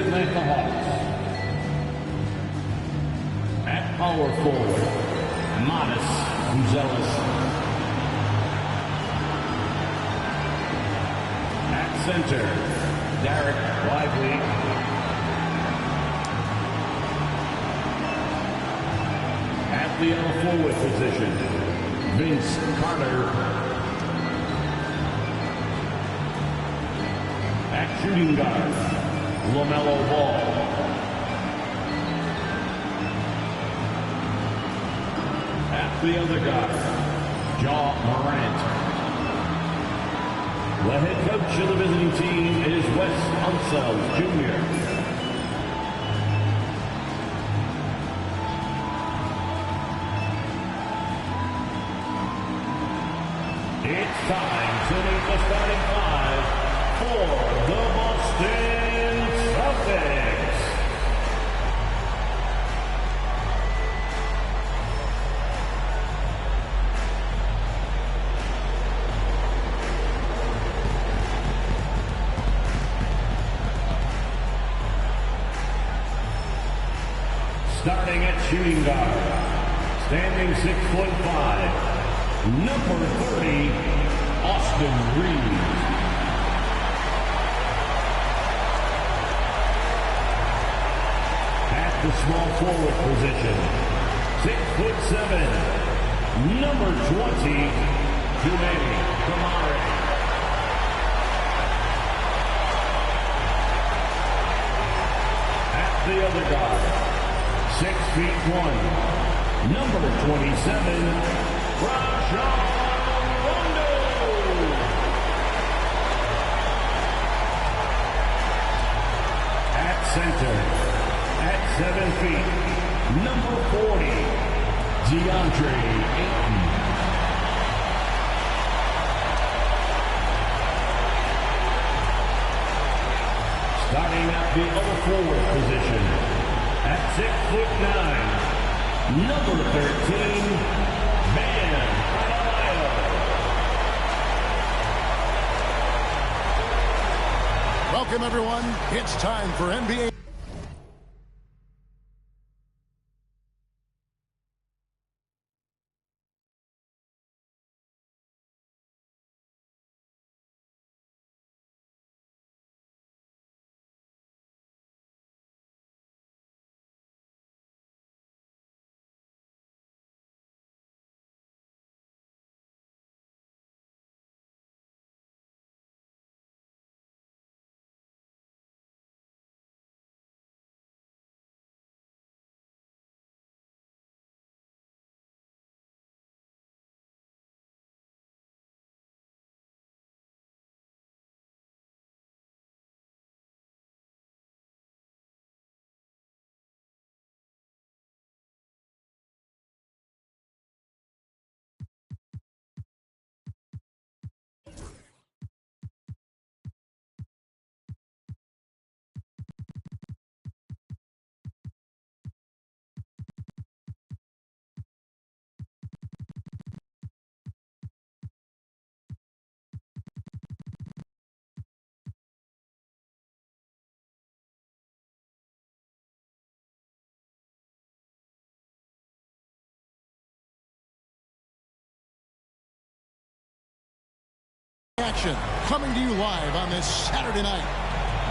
Atlanta Hawks. At power forward, Modest Buzelis. At center, Derek Lively. At the forward position, Vince Carter. At shooting guard, LaMelo Ball. At the other guard, Ja Morant. The head coach of the visiting team is Wes Unseld, Jr. It's time to meet the starting five for the Boston Celtics. Starting at shooting guard, standing 6'5", number 30, Austin Reeves. At the small forward position, 6'7", number 20, Jumani Kamari. At the other guard, 6'1", number 27, Rondo. At center, at 7 feet, number 40, DeAndre Ayton. Starting at the other forward position, at 6'9", number 13, Bam Adebayo. Welcome, everyone. It's time for NBA. Action coming to you live on this Saturday night.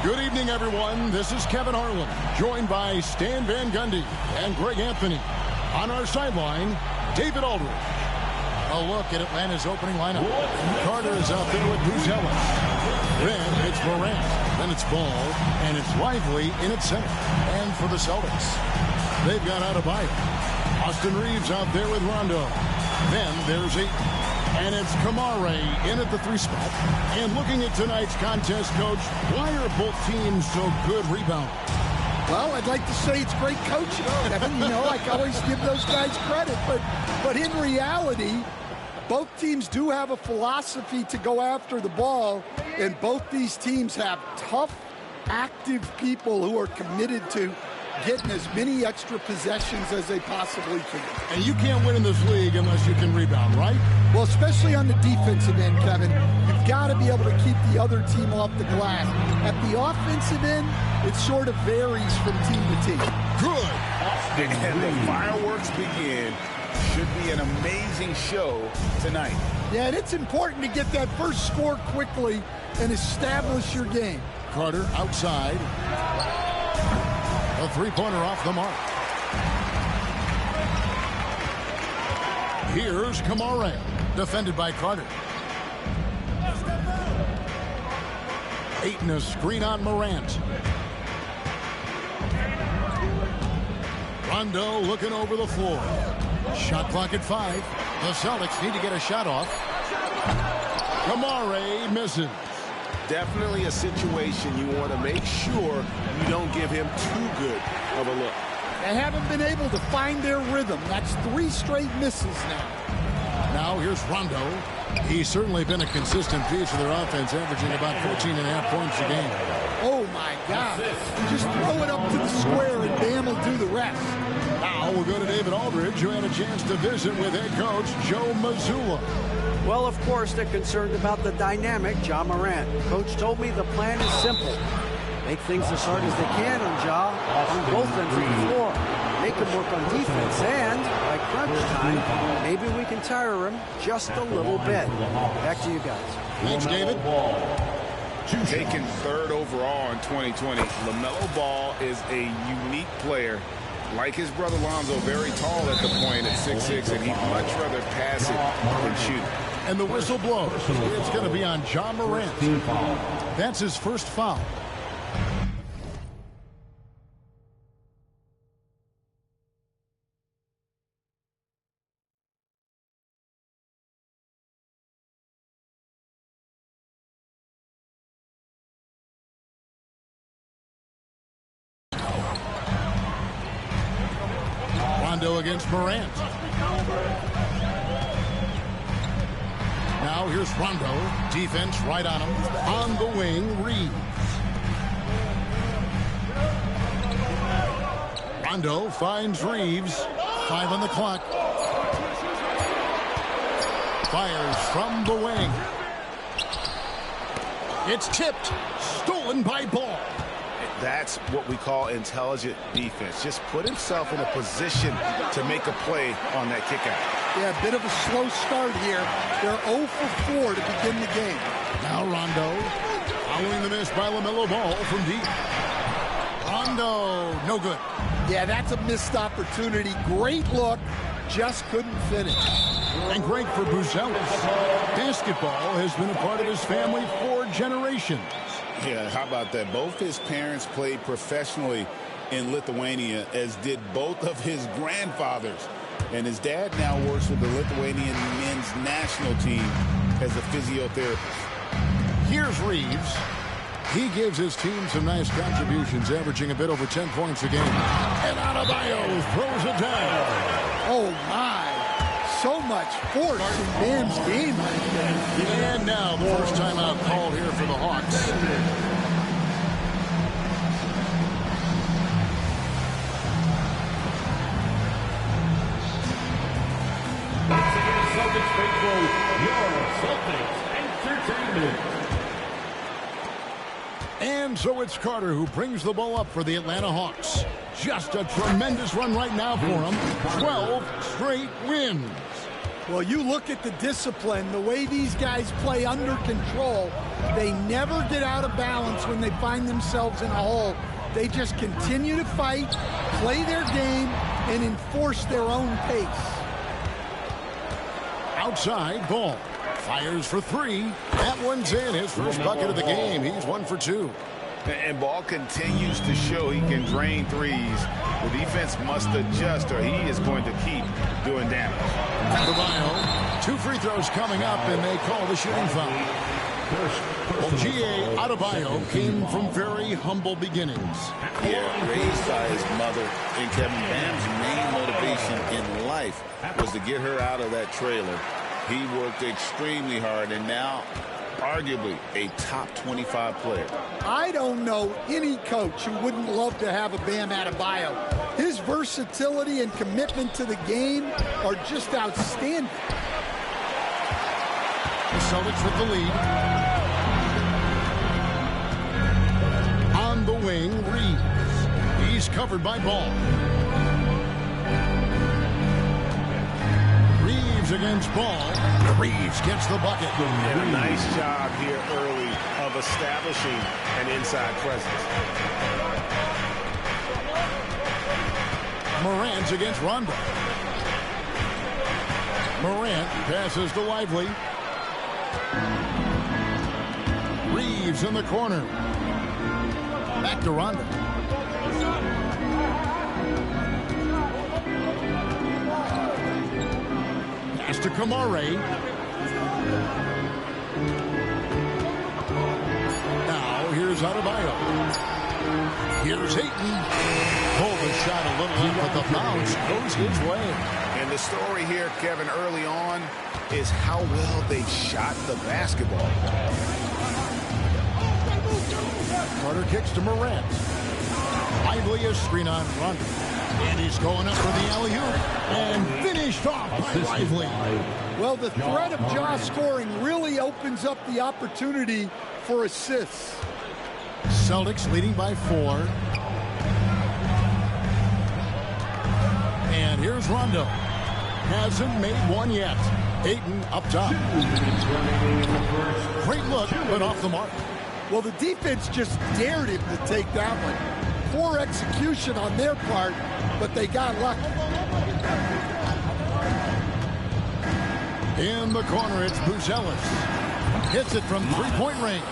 Good evening, everyone. This is Kevin Harlan, joined by Stan Van Gundy and Greg Anthony. On our sideline, David Aldridge. A look at Atlanta's opening lineup. Carter is out there with Buzelis. Then it's Morant. Then it's Ball. And it's Lively in at center. And for the Celtics, they've got Adebayo. Austin Reeves out there with Rondo. Then there's Ayton. And it's Kamari in at the 3 spot. And looking at tonight's contest, Coach, why are both teams so good rebounding? Well, I'd like to say it's great coaching, Kevin. You know, I always give those guys credit. But in reality, both teams do have a philosophy to go after the ball. And both these teams have tough, active people who are committed to getting as many extra possessions as they possibly can. And you can't win in this league unless you can rebound, right? Well, especially on the defensive end, Kevin. You've you've got to be able to keep the other team off the glass. At the offensive end, it sort of varies from team to team. Good. And the fireworks begin. Should be an amazing show tonight. Yeah, and it's important to get that first score quickly and establish your game. Carter outside. A three-pointer off the mark. Here's Kamare, defended by Carter. Ayton a screen on Morant. Rondo looking over the floor. Shot clock at 5. The Celtics need to get a shot off. Kamare misses. Definitely a situation you want to make sure you don't give him too good of a look. They haven't been able to find their rhythm. That's 3 straight misses now. Now here's Rondo. He's certainly been a consistent piece of their offense, averaging about 14.5 points a game. Oh, my God. Just throw it up to the square, and Bam will do the rest. Now we'll go to David Aldridge, who had a chance to visit with head coach Joe Mazzulla. Well, of course, they're concerned about the dynamic Ja Morant. Coach told me the plan is simple. Make things as hard as they can on Ja on both ends of the floor. Make him work on defense, and by crunch time, maybe we can tire him just a little bit. Back to you guys. Thanks, David. Taken 3rd overall in 2020, LaMelo Ball is a unique player. Like his brother Lonzo, very tall at the point at 6'6", and he'd much rather pass it than shoot. And the whistle blows. It's going to be on Ja Morant. That's his first foul. Rondo against Morant. Now here's Rondo. Defense right on him. On the wing, Reeves. Rondo finds Reeves. 5 on the clock. Fires from the wing. It's tipped. Stolen by Ball. That's what we call intelligent defense. Just put himself in a position to make a play on that kickout. Yeah, a bit of a slow start here. They're 0 for 4 to begin the game. Now Rondo. Following the miss by LaMelo Ball from deep. Rondo, no good. Yeah, that's a missed opportunity. Great look. Just couldn't finish. And great for Buzelis. Basketball has been a part of his family for generations. Yeah, how about that? Both his parents played professionally in Lithuania, as did both of his grandfathers. And his dad now works with the Lithuanian men's national team as a physiotherapist. Here's Reeves. He gives his team some nice contributions, averaging a bit over 10 points a game. And Adebayo throws it down. Oh, my. So much force in Bam's game right there. And now the first timeout called here for the Hawks. Celtics Faithful, your Celtics Entertainment. And so it's Carter who brings the ball up for the Atlanta Hawks. Just a tremendous run right now for him. 12 straight wins. Well, you look at the discipline, the way these guys play under control. They never get out of balance when they find themselves in a hole. They just continue to fight, play their game, and enforce their own pace. Outside, Ball fires for 3. That one's in. His first bucket of the game. He's 1 for 2. And Ball continues to show he can drain threes. The defense must adjust, or he is going to keep doing damage. Adebayo, 2 free throws coming up, and they call the shooting foul. Well, G.A. Adebayo came from very humble beginnings. Yeah, raised by his mother. And Kevin, Bam's main motivation in life was to get her out of that trailer. He worked extremely hard, and now arguably a top 25 player. I don't know any coach who wouldn't love to have a Bam Adebayo. His versatility and commitment to the game are just outstanding. The Celtics with the lead. On the wing, Reeves. He's covered by Ball. Reeves against Ball. Reeves gets the bucket. And a nice job here early of establishing an inside presence. Morant's against Rondo. Morant passes to Lively. Reeves in the corner. Back to Rondo. Pass to Kamare. Now here's Adebayo. Here's Ayton. Pulled the shot a little in, but the bounce goes his way. And the story here, Kevin, early on is how well they shot the basketball. Carter kicks to Morant. Lively a screen on Rondo. And he's going up for the alley-oop. And finished off by Lively. Well, the threat of Ja scoring really opens up the opportunity for assists. Celtics leading by 4. And here's Rondo. Hasn't made one yet. Ayton up top. Great look, but off the mark. Well, the defense just dared him to take that one. Poor execution on their part, but they got lucky. In the corner, it's Buzelis. Hits it from three-point range.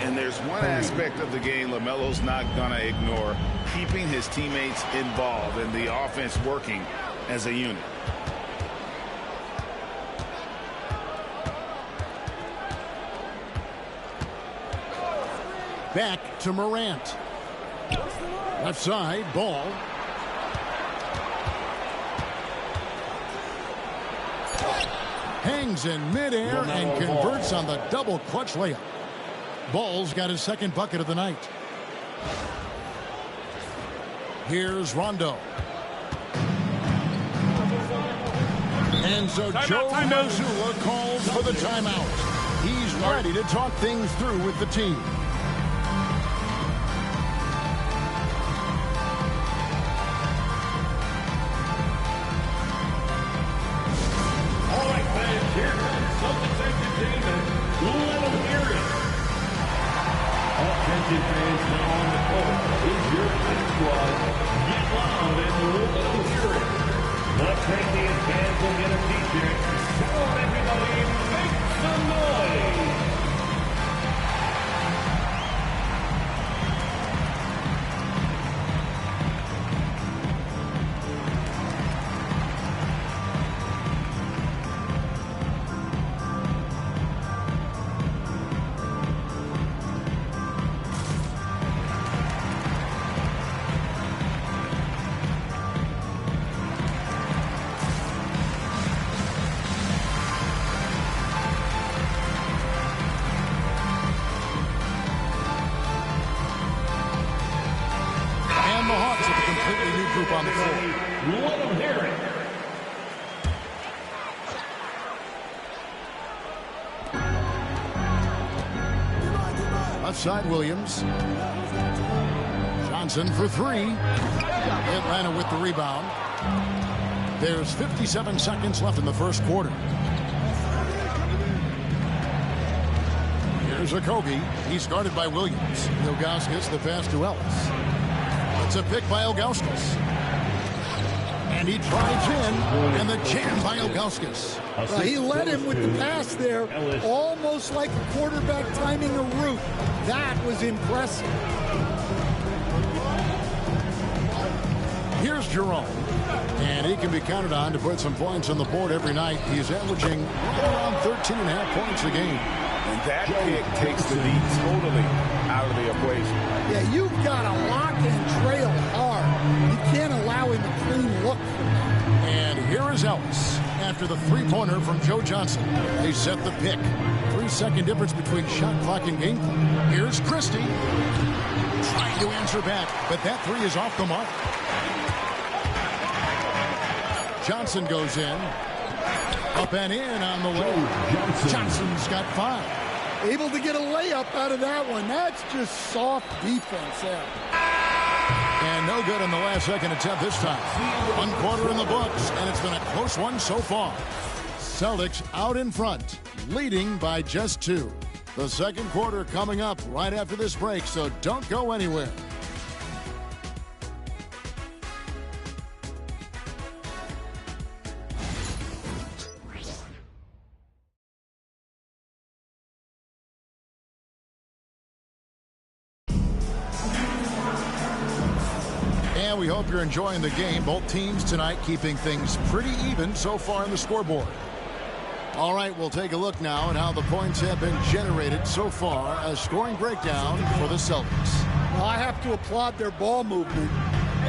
And there's one aspect of the game LaMelo's not going to ignore, keeping his teammates involved and the offense working as a unit. Back to Morant. Left side, Ball. Hangs in midair and converts on the double clutch layup. Ball's got his second bucket of the night. Here's Rondo. And so Joe Mazzulla calls for the timeout. He's ready to talk things through with the team. Attention fans now on the court. Is your squad. Get loud and we'll hear it. Let's take these fans and get a t-shirt. Come on, everybody, make some noise. Group on the floor. Let them hear it. Left side, Williams. Johnson for 3. Atlanta with the rebound. There's 57 seconds left in the first quarter. Here's Okogie. He's guarded by Williams. Ilgauskas the pass to Ellis. It's a pick by Ilgauskas. And he drives in, and the jam by Ilgauskas. He led him with the pass there, almost like a quarterback timing a route. That was impressive. Here's Jerome. And he can be counted on to put some points on the board every night. He's averaging around 13.5 points a game. And that pick takes the lead totally out of the equation. Yeah, you've got to lock and trail hard. You can't allow him a clean look from that. And here is Ellis after the three-pointer from Joe Johnson. They set the pick. 3-second difference between shot clock and game clock. Here's Christie. Trying to answer back, but that three is off the mark. Johnson goes in. Up and in on the way. Johnson's got 5. Able to get a layup out of that one. That's just soft defense there. And no good in the last second attempt this time. 1 quarter in the books, and it's been a close one so far. Celtics out in front, leading by just 2. The second quarter coming up right after this break, so don't go anywhere. And we hope you're enjoying the game. Both teams tonight keeping things pretty even so far on the scoreboard. All right, we'll take a look now at how the points have been generated so far. A scoring breakdown for the Celtics. Well, I have to applaud their ball movement.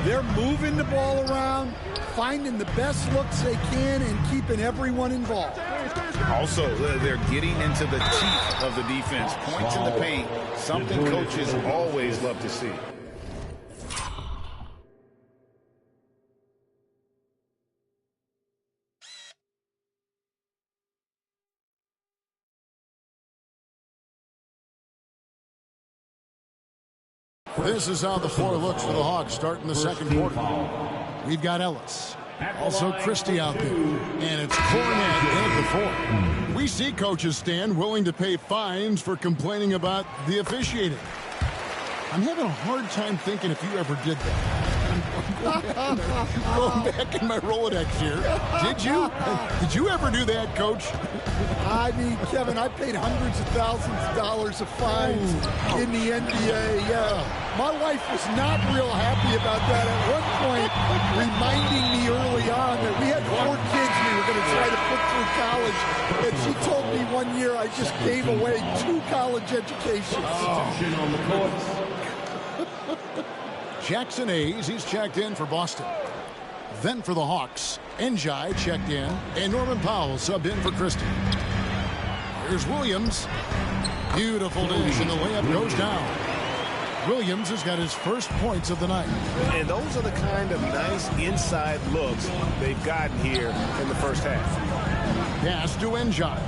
They're moving the ball around, finding the best looks they can, and keeping everyone involved. Also, they're getting into the teeth of the defense. Points in the paint, something coaches always love to see. This is how the floor looks for the Hawks starting the second quarter. We've got Ellis. Also Christie out there. And it's Cornette in at the 4. We see coaches stand willing to pay fines for complaining about the officiating. I'm having a hard time thinking if you ever did that. Going back in my Rolodex here. Did you? Did you ever do that, Coach? I mean, Kevin, I paid hundreds of thousands of dollars of fines in the NBA. My wife was not real happy about that. At one point, reminding me early on that we had 4 kids we were going to try to put through college. And she told me one year I just gave away 2 college educations. On the court. Jackson Hayes, he's checked in for Boston. Then for the Hawks, Njai checked in, and Norman Powell subbed in for Christie. Here's Williams. Beautiful dish, and the layup goes down. Williams has got his first points of the night. And those are the kind of nice inside looks they've gotten here in the first half. Pass to Njai.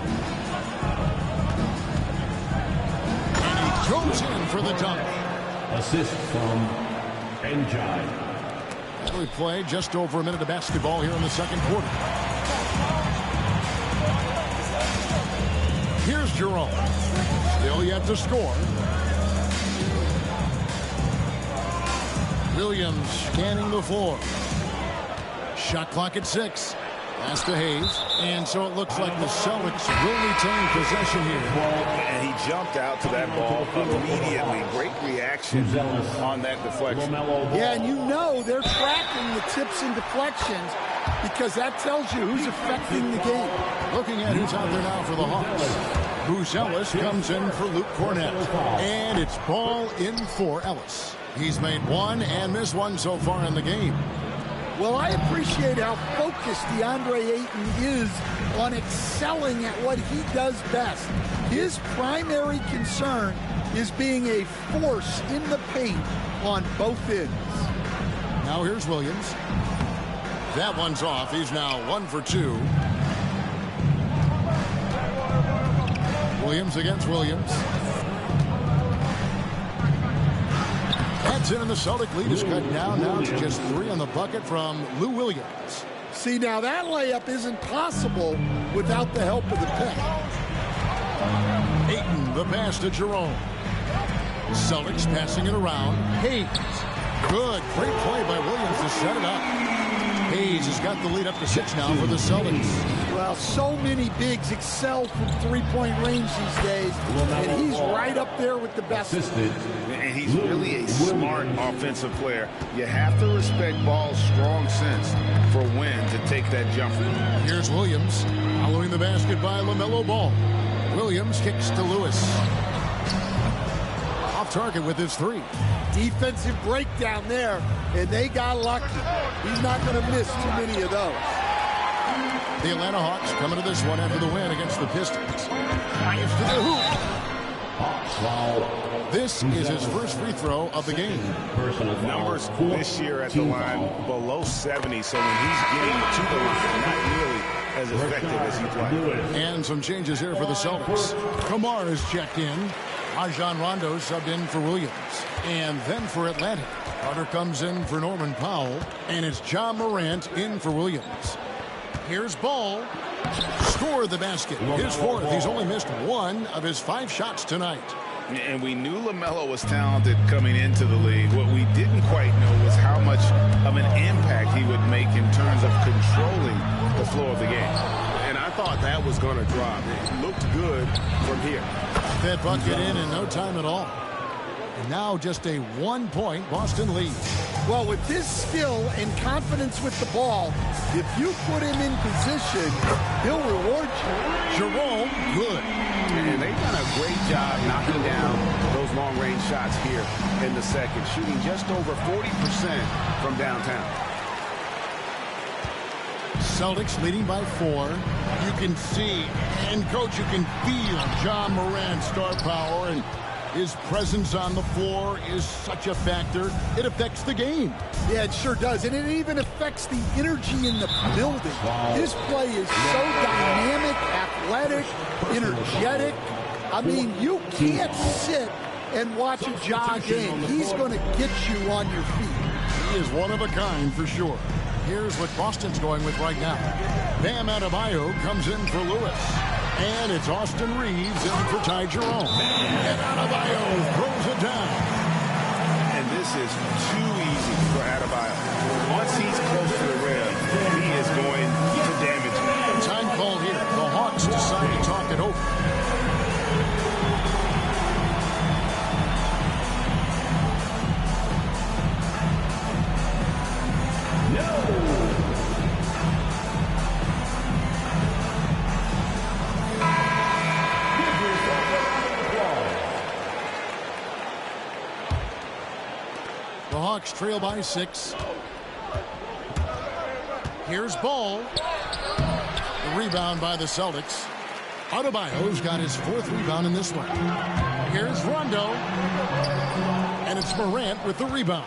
And he goes in for the dunk. Assist from Njai. We play just over a minute of basketball here in the second quarter. Here's Jerome. Still yet to score. Williams scanning the floor. Shot clock at 6. Pass to Hayes. And so it looks like the Celtics will retain possession here. And he jumped out to that ball immediately. Great reaction on that deflection. Yeah, and you know they're tracking the tips and deflections because that tells you who's affecting the game. Looking at who's out there now for the Hawks. Bruce Ellis comes in for Luke Cornette. And it's ball in for Ellis. He's made 1 and missed 1 so far in the game. Well, I appreciate how focused DeAndre Ayton is on excelling at what he does best. His primary concern is being a force in the paint on both ends. Now here's Williams. That one's off. He's now 1 for 2. Williams against Williams. That's in, and the Celtic lead is cut down now to just 3 on the bucket from Lou Williams. See, now that layup isn't possible without the help of the pick. Ayton, the pass to Jerome. Celtics passing it around. Hayes. Good. Great play by Williams to set it up. Hayes has got the lead up to 6 now for the Celtics. Well, so many bigs excel from three-point range these days, and he's right up there with the best. And he's really a smart offensive player. You have to respect Ball's strong sense for when to take that jumper. Here's Williams. Following the basket by LaMelo Ball. Williams kicks to Lewis. Off target with his 3. Defensive breakdown there, and they got lucky. He's not going to miss too many of those. The Atlanta Hawks coming to this one after the win against the Pistons. Drives to the hoop. This is his first free throw of the game. Numbers this year at the line below 70, so when he's getting to the line, not nearly as effective as he'd like. And some changes here for the Celtics. Kamar is checked in. Rondo subbed in for Williams. And then for Atlanta, Carter comes in for Norman Powell. And it's Ja Morant in for Williams. Here's Ball. Scored the basket. His fourth. He's only missed one of his 5 shots tonight. And we knew LaMelo was talented coming into the league. What we didn't quite know was how much of an impact he would make in terms of controlling the flow of the game. And I thought that was going to drop. It looked good from here. That bucket in no time at all. And now just a 1-point Boston lead. Well, with his skill and confidence with the ball, if you put him in position, he'll reward you. Jerome, good. And they've done a great job knocking down those long-range shots here in the second, shooting just over 40% from downtown. Celtics leading by 4. You can see, and coach, you can feel Ja Morant's star power, and his presence on the floor is such a factor. It affects the game. Yeah, it sure does. And it even affects the energy in the building. His play is so dynamic, athletic, energetic. I mean, you can't sit and watch a Ja game. He's going to get you on your feet. He is one of a kind for sure. Here's what Boston's going with right now. Bam Adebayo comes in for Lewis. And it's Austin Reeves in for Ty Jerome. And Adebayo throws it down. And this is too easy for Adebayo. Once he's close to the rim, he is going to damage him. Time call here. The Hawks decide to talk it over. The Hawks trail by 6. Here's Ball. The rebound by the Celtics. Adebayo's got his 4th rebound in this one. Here's Rondo. And it's Morant with the rebound.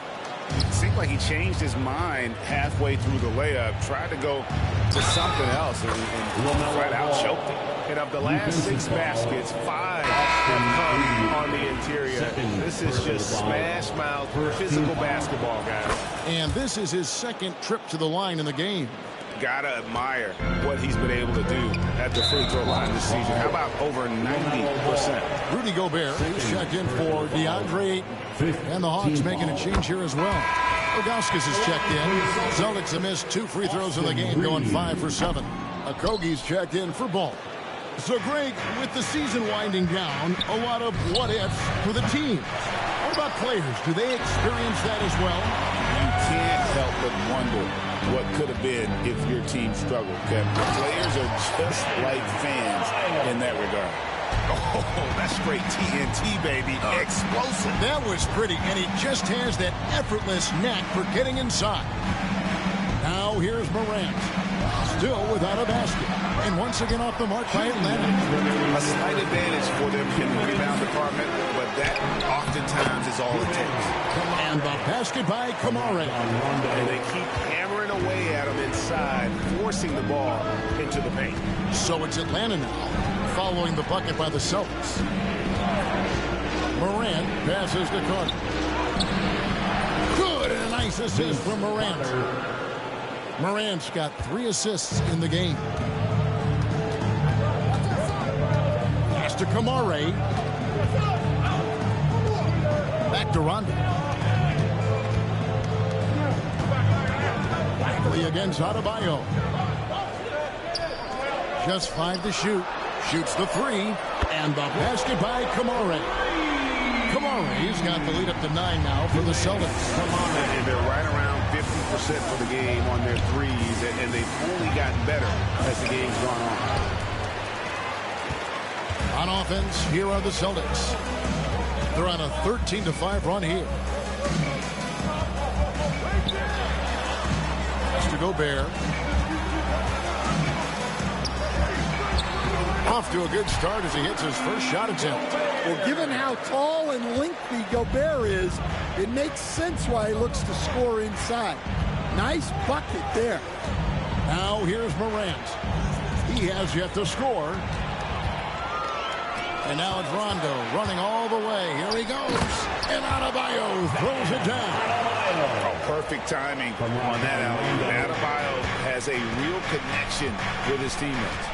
It seemed like he changed his mind halfway through the layup, tried to go to something else, and flat out choked it. And of the last 6 baskets, 5 have come on the interior. This is just smash mouth, physical basketball, guys. And this is his 2nd trip to the line in the game. Gotta admire what he's been able to do at the free throw line this season. How about over 90%? Rudy Gobert is checked in for DeAndre Ayton. And the Hawks making a change here as well. Ogauskas is checked in. Celtics have missed 2 free throws in the game, going 5 for 7. Okogie's checked in for Ball. So, Greg, with the season winding down, a lot of what-ifs for the team. What about players? Do they experience that as well? You can't help but wonder what could have been if your team struggled, Kevin. Players are just like fans in that regard. Oh, that's straight TNT, baby. Explosive. That was pretty, and he just has that effortless knack for getting inside. Now here's Morant. Still without a basket. And once again off the mark by Atlanta. A slight advantage for them in the rebound department, but that oftentimes is all it takes. And the basket by Kamara. And they keep hammering away at him inside, forcing the ball into the paint. So it's Atlanta now, following the bucket by the Celtics. Morant passes to Carter. Good, and a nice assist from Morant. Morant's got 3 assists in the game. Pass to Kamara. Back to Rondo. Bagley against Adebayo. Just 5 to shoot. Shoots the 3. And the basket by Kamara. Kamara's got the lead up to 9 now for the Celtics. And they're right around 50% for the game on their threes, and they've only gotten better as the game's gone on. On offense, here are the Celtics. They're on a 13-5 run here. Mr. Gobert. Off to a good start as he hits his first shot attempt. Well, given how tall and lengthy Gobert is, it makes sense why he looks to score inside. Nice bucket there. Now here's Morant. He has yet to score. And now it's Rondo running all the way. Here he goes. And Adebayo throws it down. Oh, perfect timing on that alley. Adebayo has a real connection with his teammates.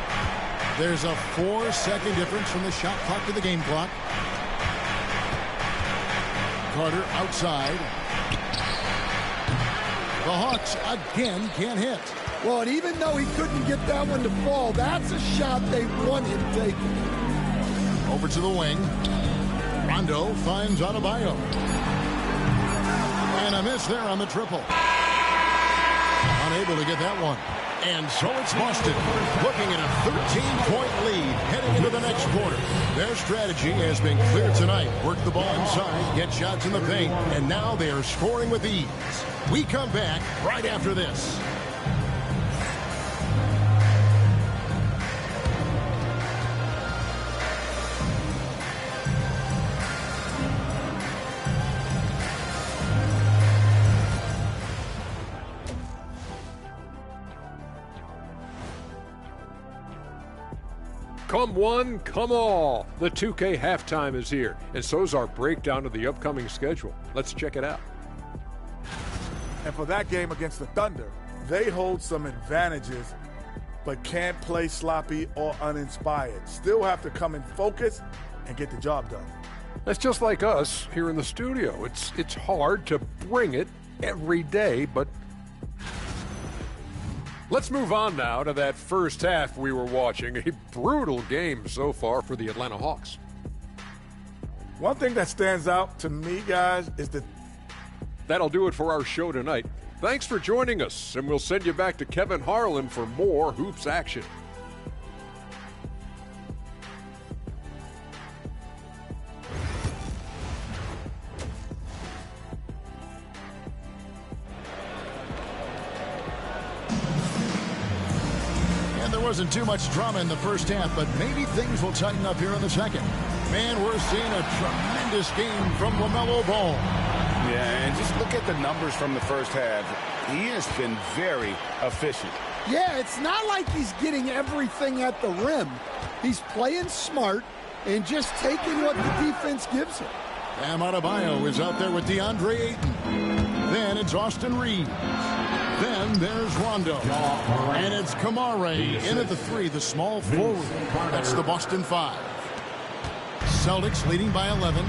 There's a 4-second difference from the shot clock to the game clock. Carter outside. The Hawks again can't hit. Well, and even though he couldn't get that one to fall, that's a shot they want him taking. Over to the wing. Rondo finds Adebayo. And a miss there on the triple. Unable to get that one. And so it's Boston looking at a 13-point lead heading into the next quarter. Their strategy has been clear tonight. Work the ball inside, get shots in the paint, and now they are scoring with ease. We come back right after this. Come one, come all. The 2K halftime is here, and so's our breakdown of the upcoming schedule. Let's check it out. And for that game against the Thunder, they hold some advantages, but can't play sloppy or uninspired. Still have to come in focused and get the job done. That's just like us here in the studio. It's hard to bring it every day, but let's move on now to that first half we were watching. A brutal game so far for the Atlanta Hawks. One thing that stands out to me, guys, is that that'll do it for our show tonight. Thanks for joining us, and we'll send you back to Kevin Harlan for more hoops action. Wasn't too much drama in the first half, but maybe things will tighten up here in the second. Man, we're seeing a tremendous game from LaMelo Ball. Yeah, and just look at the numbers from the first half. He has been very efficient. Yeah, it's not like he's getting everything at the rim. He's playing smart and just taking what the defense gives him. Bam Adebayo is out there with DeAndre Ayton. Then it's Austin Reeves. Then there's Rondo. And it's Kamare in at the 3, the small forward. That's the Boston 5. Celtics leading by 11.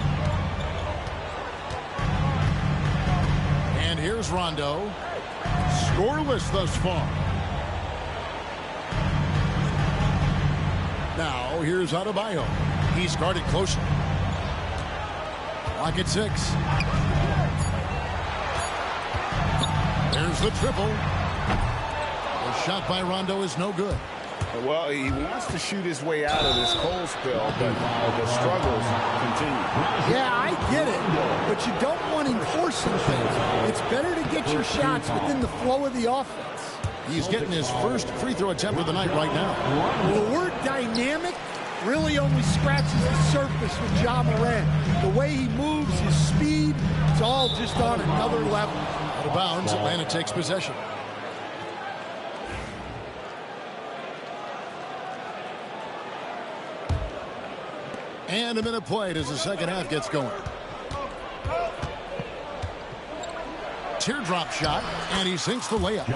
And here's Rondo. Scoreless thus far. Now here's Adebayo. He's guarded closely. Lock at 6. There's the triple. The shot by Rondo is no good. Well, he wants to shoot his way out of this cold spell, but the struggles continue. Yeah, I get it, but you don't want him forcing things. It's better to get your shots within the flow of the offense. He's getting his first free throw attempt of the night right now. The word dynamic really only scratches the surface with Ja Morant. The way he moves, his speed, it's all just on another level. Out of bounds, Atlanta takes possession. And a minute played as the second half gets going. Teardrop shot, and he sinks the layup.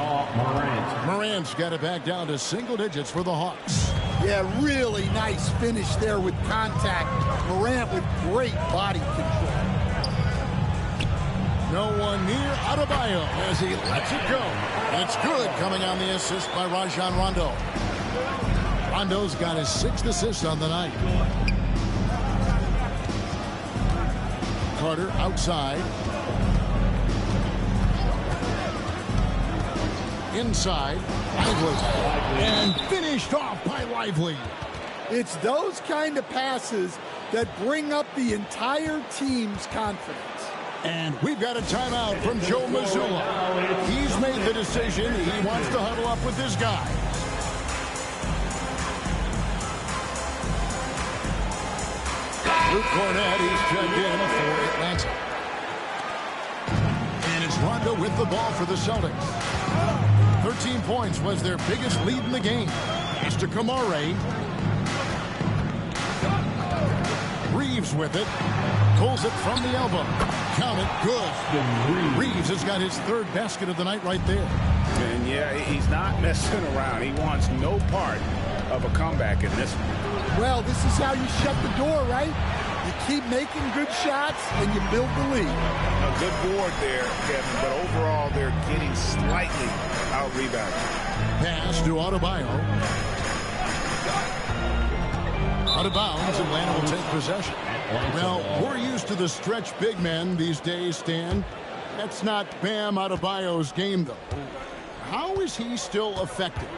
Morant's got it back down to single digits for the Hawks. Yeah, really nice finish there with contact. Morant with great body control. No one near Adebayo as he lets it go. It's good coming on the assist by Rajon Rondo. Rondo's got his 6th assist on the night. Carter outside. Inside. Lively. And finished off by Lively. It's those kind of passes that bring up the entire team's confidence. And we've got a timeout from Joe Mazzulla. He's made the decision. He wants to huddle up with his guys. Luke Cornett, he's checked in for Atlanta. And it's Rondo with the ball for the Celtics. 13 points was their biggest lead in the game. Pass to Kamare. Reeves with it. Pulls it from the elbow. Count it. Good. Reeves has got his third basket of the night right there. And yeah, he's not messing around. He wants no part of a comeback in this one. Well, this is how you shut the door, right? You keep making good shots and you build the lead. A good board there, Kevin, but overall they're getting slightly out-rebounded. Pass to Adebayo. Out of bounds, Atlanta will take possession. Well, we're used to the stretch big men these days, Stan. That's not Bam Adebayo's game, though. How is he still effective?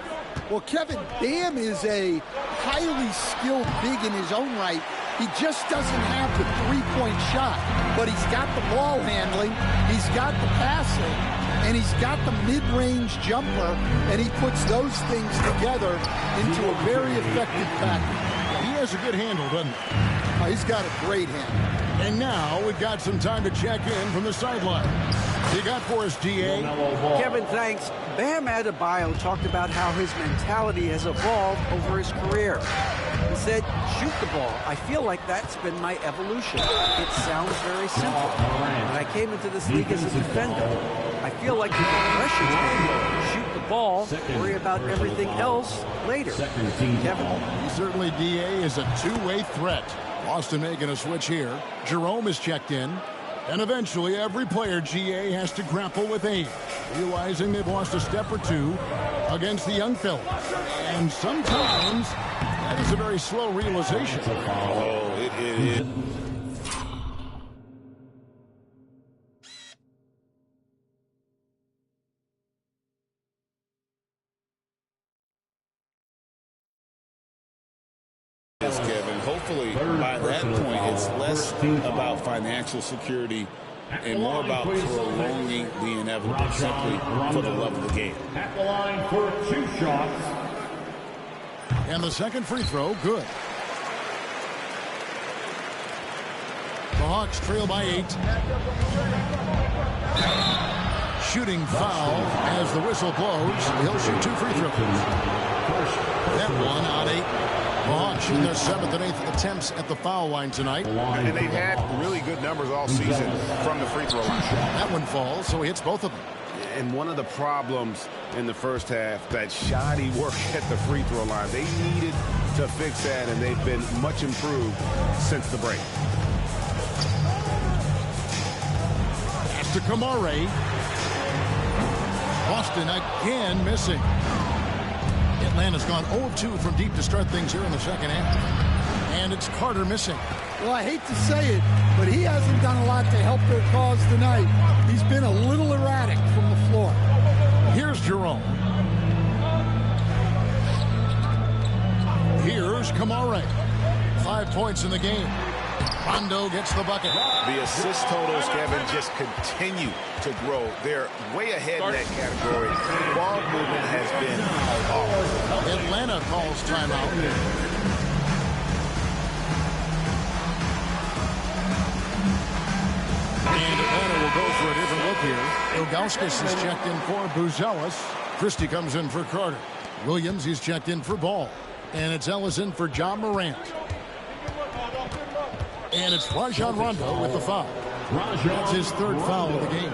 Well, Kevin, Bam is a highly skilled big in his own right. He just doesn't have the three-point shot, but he's got the ball handling, he's got the passing, and he's got the mid-range jumper, and he puts those things together into a very effective package. He has a good handle, doesn't he? Oh, he's got a great handle. And now we've got some time to check in from the sideline. You got for us, DA? Kevin, thanks. Bam Adebayo talked about how his mentality has evolved over his career. He said, shoot the ball. I feel like that's been my evolution. It sounds very simple. When I came into this league as a defender, I feel like the progression's been shoot the ball, worry about everything else later. Kevin. Certainly, DA is a two-way threat. Boston making a switch here. Jerome is checked in. And eventually, every player, GA, has to grapple with age, realizing they've lost a step or two against the young fellas. And sometimes, that is a very slow realization. Oh, it is. Kevin, hopefully by that point it's less about financial security and more about prolonging the inevitable, simply for the love of the game. At the line for 2 shots. And the second free throw, good. The Hawks trail by 8. Shooting foul as the whistle blows. He'll shoot 2 free throws. That one on 8. The Hawks shooting their 7th and 8th attempts at the foul line tonight. And they've had really good numbers all season from the free throw line. That one falls, so he hits both of them. And one of the problems in the first half, that shoddy work at the free throw line. They needed to fix that, and they've been much improved since the break. Pass to Kamare. Boston again missing. Atlanta's gone 0-2 from deep to start things here in the second half. And it's Carter missing. Well, I hate to say it, but he hasn't done a lot to help their cause tonight. He's been a little erratic from the floor. Here's Jerome. Here's Kamare. 5 points in the game. Rondo gets the bucket. The assist totals, Kevin, just continue to grow. They're way ahead in that category. Ball movement has been off. Atlanta calls timeout. And Atlanta will go for a different look here. Ilgauskas is checked in for Buzelis. Christie comes in for Carter. Williams, he's checked in for Ball. And it's Ellis in for John Morant. And it's Rajon Rondo with the foul. That's his 3rd foul of the game.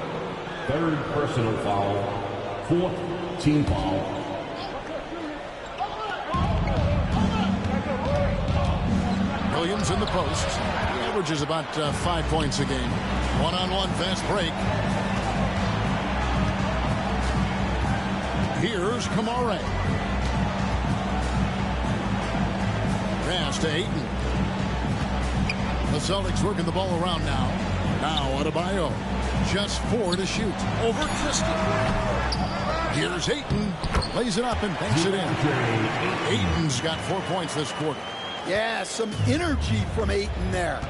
3rd personal foul. 4th team foul. Williams in the post. He averages about 5 points a game. One-on-one fast break. Here's Kamare. Pass to Ayton. The Celtics working the ball around now. Now Adebayo. Just 4 to shoot. Over Christie. Here's Ayton. Lays it up and banks it in. Ayton's got 4 points this quarter. Yeah, some energy from Ayton there.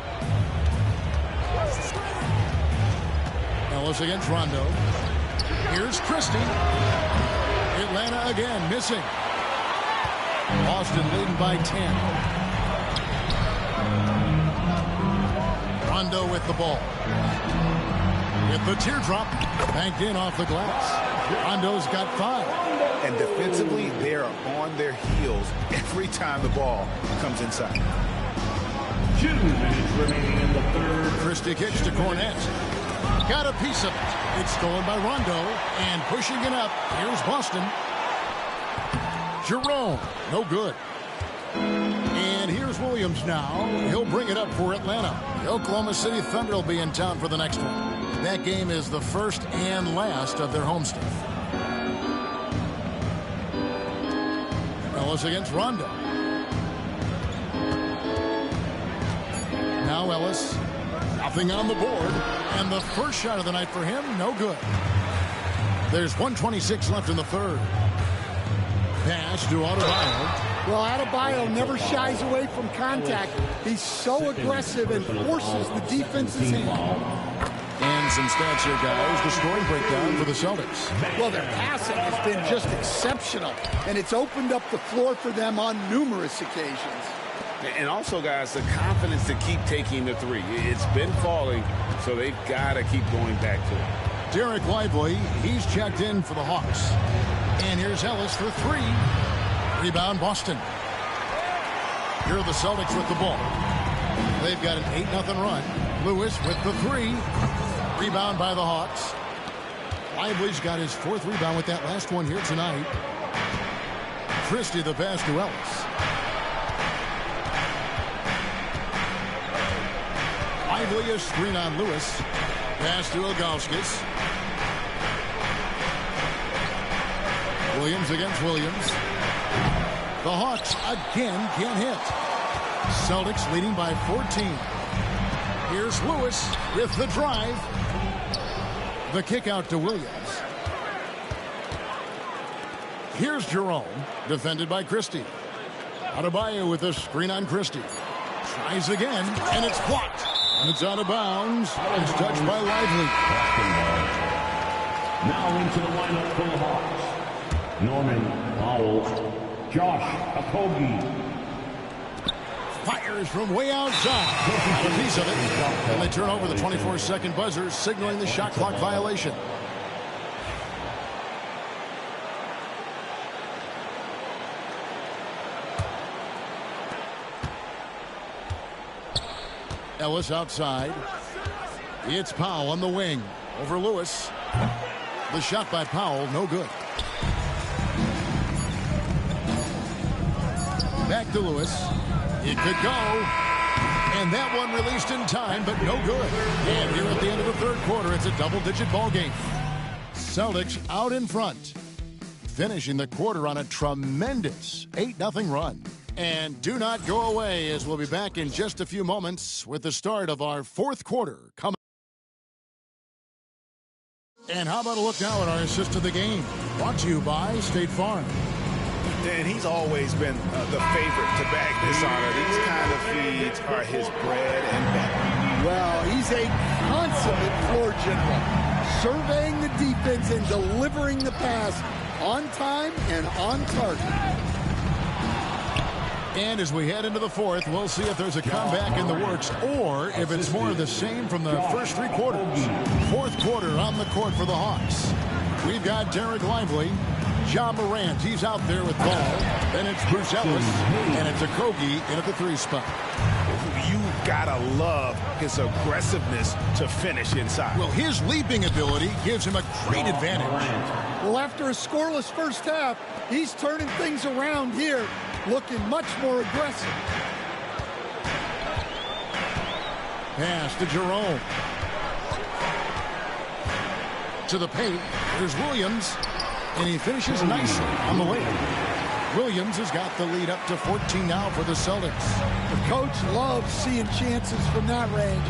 Ellis against Rondo. Here's Christie. Atlanta again missing. Boston leading by 10. Rondo with the ball. With the teardrop banked in off the glass. Rondo's got 5. And defensively, they are on their heels every time the ball comes inside. 2 minutes remaining in the third. Christie kicks to Cornette. Got a piece of it. It's stolen by Rondo. And pushing it up, here's Boston. Jerome, no good. And here's Williams now. He'll bring it up for Atlanta. The Oklahoma City Thunder will be in town for the next one. That game is the first and last of their homestand. Ellis against Rondo. Now Ellis. Nothing on the board. And the first shot of the night for him, no good. There's 1:26 left in the third. Pass to Adebayo. Well, Adebayo never shies away from contact. He's so aggressive and forces the defense's hand. And some stats here, guys. The scoring breakdown for the Celtics. Well, their passing has been just exceptional, and it's opened up the floor for them on numerous occasions. And also, guys, the confidence to keep taking the 3. It's been falling, so they've got to keep going back to it. Derek Lively, he's checked in for the Hawks. And here's Ellis for 3. Rebound, Boston. Here are the Celtics with the ball. They've got an 8-0 run. Lewis with the 3. Rebound by the Hawks. Lively's got his 4th rebound with that last one here tonight. Christie the pass to Ellis. Lively a screen on Lewis. Pass to Ilgauskas. Williams against Williams. The Hawks again can't hit. Celtics leading by 14. Here's Lewis with the drive. The kick out to Williams. Here's Jerome, defended by Christie. Adebayo with a screen on Christie. Tries again, and it's blocked. And it's out of bounds. It's touched by Lively. Now into the lineup for the Hawks. Norman Powell, Josh Okogie. Fires from way outside. Got a piece of it. And they turn over the 24-second buzzer, signaling the shot clock violation. Ellis outside. It's Powell on the wing. Over Lewis. The shot by Powell, no good. Back to Lewis. It could go. And that one released in time, but no good. And here at the end of the third quarter, it's a double-digit ball game. Celtics out in front. Finishing the quarter on a tremendous 8-0 run. And do not go away, as we'll be back in just a few moments with the start of our fourth quarter coming. And how about a look now at our assist of the game? Brought to you by State Farm. And he's always been the favorite to bag this honor. These kind of feeds are his bread and butter. Well, he's a consummate floor general, surveying the defense and delivering the pass on time and on target. And as we head into the fourth, we'll see if there's a comeback in the works or if it's more of the same from the first three quarters. Fourth quarter on the court for the Hawks. We've got Derek Lively, Ja Morant, he's out there with ball. Then it's Bruce Ellis, and it's Okogie in at the 3 spot. You've got to love his aggressiveness to finish inside. Well, his leaping ability gives him a great advantage. Well, after a scoreless first half, he's turning things around here, looking much more aggressive. Pass to Jerome. To the paint. There's Williams. And he finishes nicely on the way. Williams has got the lead up to 14 now for the Celtics. The coach loves seeing chances from that range.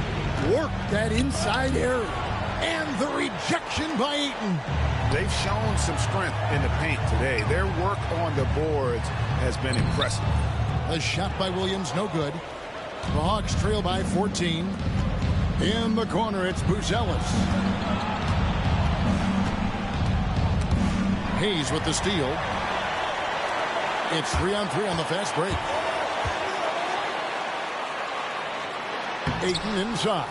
Work that inside area. And the rejection by Ayton. They've shown some strength in the paint today. Their work on the boards has been impressive. The shot by Williams, no good. The Hawks trail by 14. In the corner, it's Bruce Ellis. Hayes with the steal. It's 3-on-3 on the fast break. Ayton inside.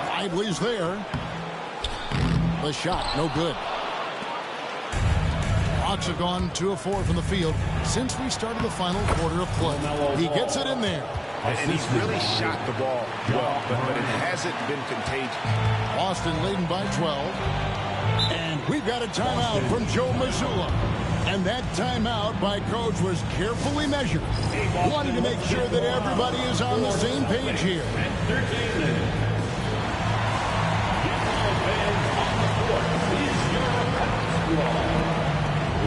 Lively's there. The shot, no good. Hawks have gone 2 of 4 from the field since we started the final quarter of play. He gets it in there. And he's really shot the ball well, but it hasn't been contagious. Boston leading by 12. And we've got a timeout from Joe Mazzulla. And that timeout by Coach was carefully measured, wanting to make sure that everybody is on the same page here.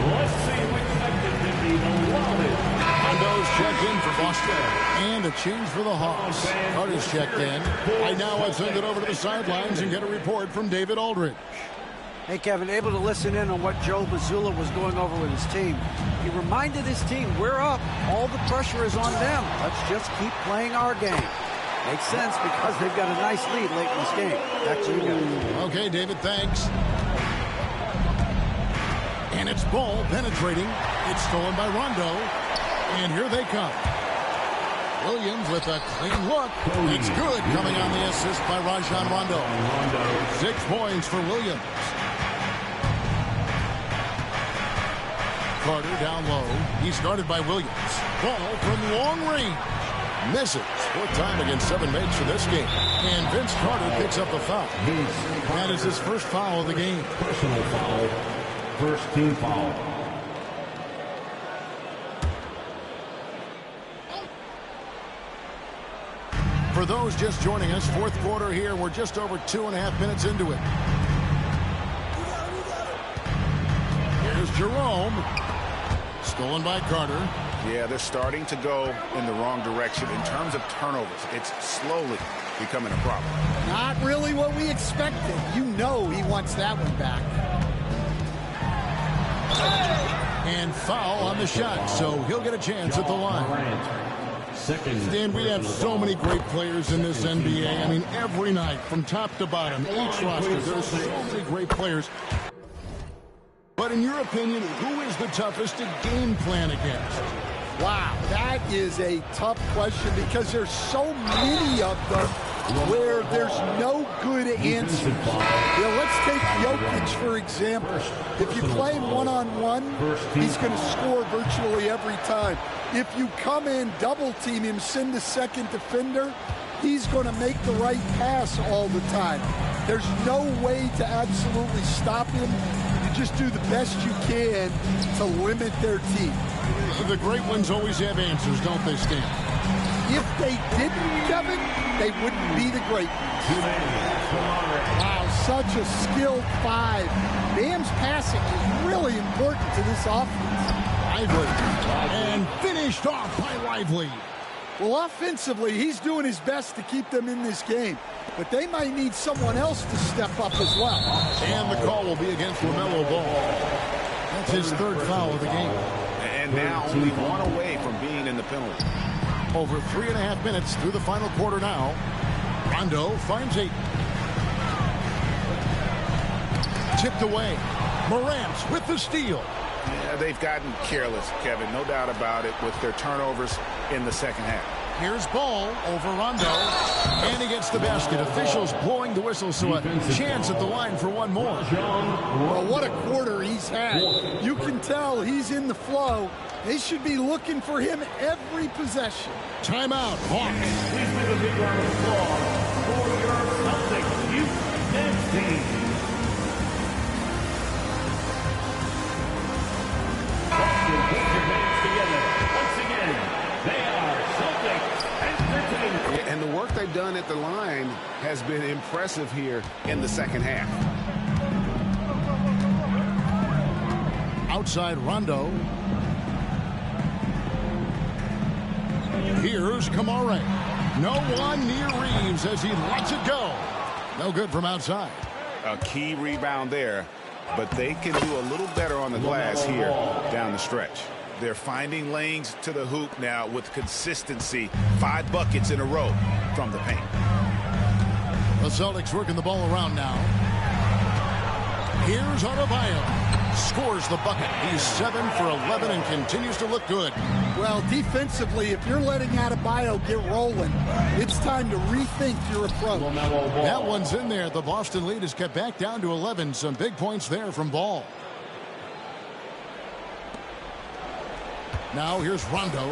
Let's see who expected to be the loudest. Rondo's checked in for Boston. And a change for the Hawks. Carter's checked in. I now want to send it over to the sidelines and get a report from David Aldridge. Hey, Kevin, able to listen in on what Joe Mazzulla was going over with his team. He reminded his team, we're up. All the pressure is on them. Let's just keep playing our game. Makes sense because they've got a nice lead late in this game. Back to you guys. Okay, David, thanks. And it's ball penetrating. It's stolen by Rondo. And here they come. Williams with a clean look. It's good coming on the assist by Rajon Rondo. 6 points for Williams. Carter down low. He's guarded by Williams. Ball from long range. Misses. 4th time against 7 mates for this game. And Vince Carter picks up a foul. That is his first foul of the game. Personal foul. First team foul. For those just joining us, 4th quarter here. We're just over 2.5 minutes into it. Here's Jerome. Stolen by Carter. Yeah, they're starting to go in the wrong direction in terms of turnovers. It's slowly becoming a problem. Not really what we expected. You know he wants that one back. And foul on the shot, so he'll get a chance at the line. Dan, we have so many great players in this NBA. I mean, every night, from top to bottom, each roster, there's so many great players. But in your opinion, who is the toughest to game plan against? Wow, that is a tough question because there's so many of them where there's no good answers. You know, let's take Jokic, for example. If you play him one-on-one, he's going to score virtually every time. If you come in, double-team him, send a second defender, he's going to make the right pass all the time. There's no way to absolutely stop him. You just do the best you can to limit their team. The great ones always have answers, don't they, Stan? If they didn't, Kevin, they wouldn't be the great ones. Wow, such a skilled 5. Bam's passing is really important to this offense. Lively. And finished off by Lively. Well, offensively, he's doing his best to keep them in this game. But they might need someone else to step up as well. And the call will be against LaMelo Ball. That's his 3rd foul of the game. And now only 1 away from being in the penalty. Over 3.5 minutes through the final quarter now. Rondo finds Ayton. Tipped away. Morant with the steal. Yeah, they've gotten careless, Kevin, no doubt about it, with their turnovers in the second half. Here's Ball over Rondo. And he gets the basket. Officials blowing the whistle, so a chance at the line for one more. Well, what a quarter he's had. You can tell he's in the flow. They should be looking for him every possession. Timeout, Hawks. Please give a big round of applause for your Celtics youth and team. Boston put their hands together. Once again, they are Celtics Entertainment. And the work they've done at the line has been impressive here in the second half. Outside Rondo. Here's Kamara. No one near Reeves as he lets it go. No good from outside. A key rebound there, but they can do a little better on the glass here down the stretch. They're finding lanes to the hoop now with consistency. 5 buckets in a row from the paint. The Celtics working the ball around now. Here's Adebayo. Scores the bucket. He's 7 for 11 and continues to look good. Well, defensively, if you're letting Adebayo get rolling, it's time to rethink your approach. That one's in there. The Boston lead is kept back down to 11. Some big points there from Ball. Now here's Rondo.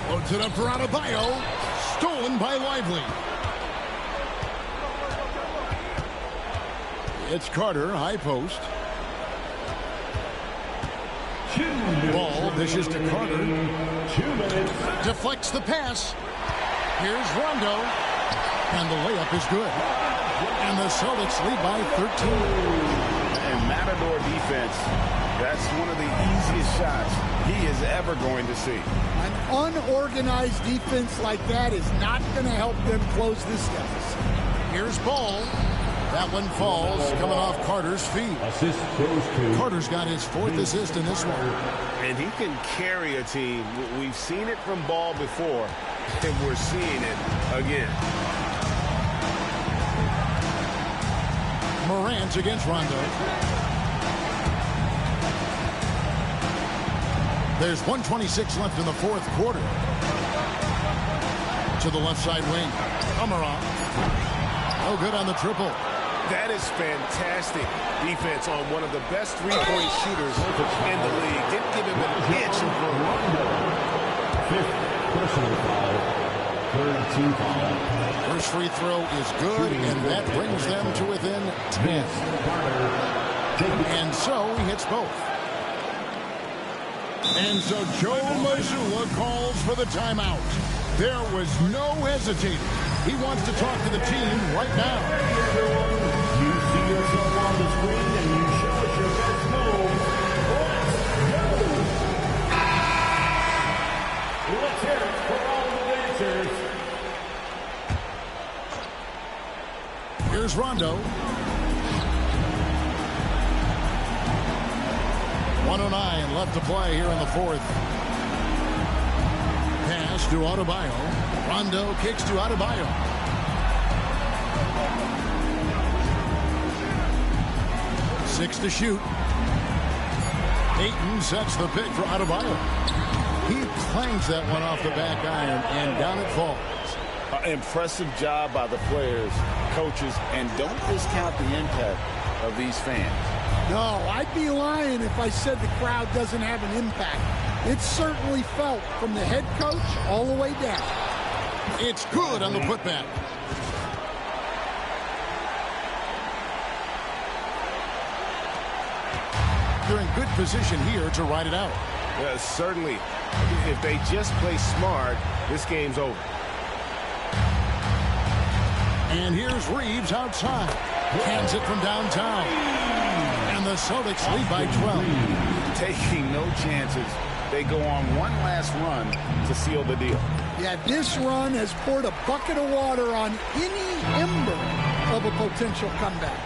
Loads it up for Adebayo. Stolen by Lively. It's Carter, high post. Ball dishes to Carter. 2 minutes. Deflects the pass. Here's Rondo. And the layup is good. And the Celtics lead by 13. And Matador defense, that's one of the easiest shots he is ever going to see. An unorganized defense like that is not going to help them close this deficit. Here's Ball. That one falls, coming off Carter's feet. Assist goes to Carter's got his 4th assist in this one. And he can carry a team. We've seen it from Ball before, and we're seeing it again. Morant against Rondo. There's 1:26 left in the 4th quarter. To the left side wing. Amarant. No good on the triple. That is fantastic defense on one of the best three-point shooters in the league. Didn't give him an inch of room. 5th personal foul. 3rd team foul. First free throw is good, and that brings them to within 10. And so he hits both. And so Joe Mazzulla calls for the timeout. There was no hesitating. He wants to talk to the team right now. You see yourself on the screen and you show us your best move. Let's hear it for all the dancers. Here's Rondo. 1:09 left to play here in the 4th. Pass to Adebayo. Rondo kicks to Adebayo. Six to shoot. Ayton sets the pick for Adebayo. He clangs that one off the back iron, and down it falls. Impressive job by the players, coaches, and don't discount the impact of these fans. No, I'd be lying if I said the crowd doesn't have an impact. It's certainly felt from the head coach all the way down. It's good on the putback. They're in good position here to ride it out. Certainly, if they just play smart, this game's over. And here's Reeves outside. Hands it from downtown. And the Celtics lead by 12. Taking no chances. They go on one last run to seal the deal. Yeah, this run has poured a bucket of water on any ember of a potential comeback.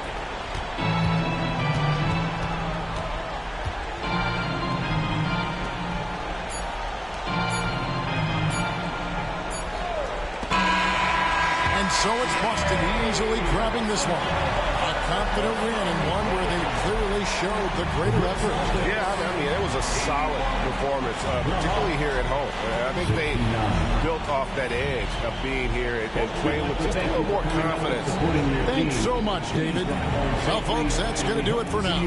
And so it's Boston easily grabbing this one. A confident win and one where they clearly showed the greater effort. Yeah, I mean, it was a solid performance, particularly here at home. I think they built off that edge of being here and playing with just a little more confidence. Thanks so much, David. Well, folks, that's going to do it for now.